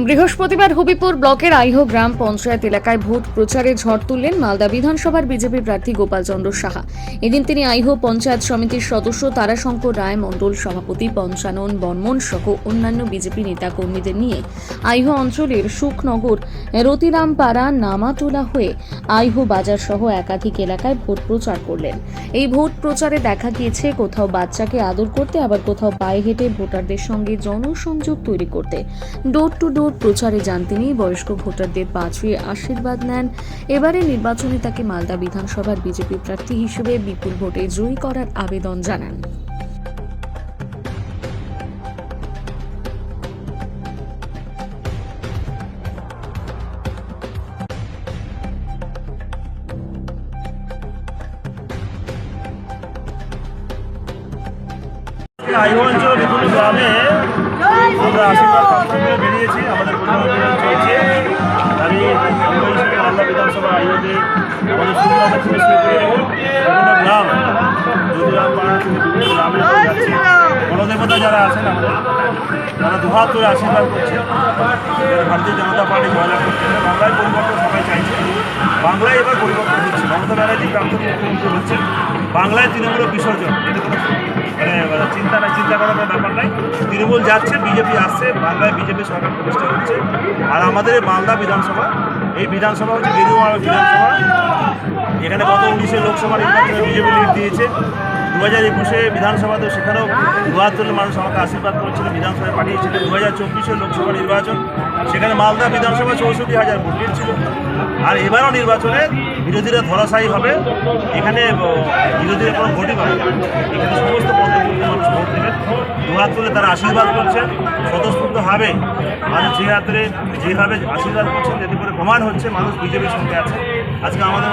বৃহস্পতিবার হবিপুর ব্লকের আইহো গ্রাম পঞ্চায়েত এলাকায় ভোট প্রচারে ঝড় তুললেন মালদা বিধানসভার বিজেপি প্রার্থী গোপাল চন্দ্র সাহা। এদিন তিনি আইহো পঞ্চায়েত সমিতির সদস্য তারাশঙ্কর রায় মণ্ডল, সভাপতি পঞ্চানন বর্মন সহ অন্যান্য বিজেপি নেতা কর্মীদের নিয়ে আইহো অঞ্চলের সুখনগর, রতিরামপাড়া, নামাটোলা হয়ে আইহো বাজার সহ একাধিক এলাকায় ভোট প্রচার করলেন। এই ভোট প্রচারে দেখা গিয়েছে কোথাও বাচ্চাকে আদর করতে, আবার কোথাও পায়ে হেঁটে ভোটারদের সঙ্গে জনসংযোগ তৈরি করতে। ডোর টু ডোর প্রচারে যান তিনি, বয়স্ক ভোটারদের পা ছুঁয়ে আশীর্বাদ নেন। এবারে নির্বাচনে তাকে মালদা বিধানসভার বিজেপি প্রার্থী হিসেবে বিপুল ভোটে জয়ী করার আবেদন জানান। আইহো অঞ্চলের বিভিন্ন গ্রামে আমরা আশীর্বাদ প্রার্থনা করে বেরিয়েছি। আমাদের পরিকল্পনা চলছে। আমি হিসেবে মালদা বিধানসভা আইহোতে আমাদের সুন্দর থেকে শুরু করে বিভিন্ন গ্রাম, রতিরামপাড়া থেকে বিভিন্ন গ্রামে যাচ্ছি। গণদেবতা যারা আছেন আমাদের, তারা দুহাত ধরে আশীর্বাদ করছে। ভারতীয় জনতা পার্টি মহিলা করছে, বাংলায় পরিবর্তন সবাই চাইছে। বাংলায় এবার পরিবর্তন হচ্ছে। মমতা ব্যানার্জি প্রাক্তন মুখ্যমন্ত্রী হচ্ছেন, বাংলায় তৃণমূলের বিসর্জন। এতে কোনো চিন্তা করার কোনো ব্যাপার নাই। তৃণমূল যাচ্ছে, বিজেপি আসছে, বাংলায় বিজেপি সরকার প্রতিষ্ঠা হচ্ছে। আর আমাদের মালদা বিধানসভা, এই বিধানসভা হচ্ছে গেরুয়া বিধানসভা। এখানে গত 19-এ লোকসভা নির্বাচনে বিজেপি লিড দিয়েছে। 2021-এ বিধানসভাতেও সেখানেও দুহাত তুলে মানুষ আমাকে আশীর্বাদ করেছিল, বিধানসভায় পাঠিয়েছিলেন। 2024-এর লোকসভা নির্বাচন, সেখানে মালদা বিধানসভা 64,000 ভোট ছিল। আর এবারও নির্বাচনে বিরোধীরা ধরাশায়ী হবে। এখানে বিরোধীরা কোনো ভোটই পাবে না। এখানে সমস্ত পদ্ধতিতে মানুষ ভোট দেবেন, দুহাত তুলে তারা আশীর্বাদ করছেন স্বতঃস্ফূর্তভাবে। মানুষ যেভাবে আশীর্বাদ করছেন, যাতে করে প্রমাণ হচ্ছে মানুষ বিজেপির সঙ্গে আছে। আজকে আমাদের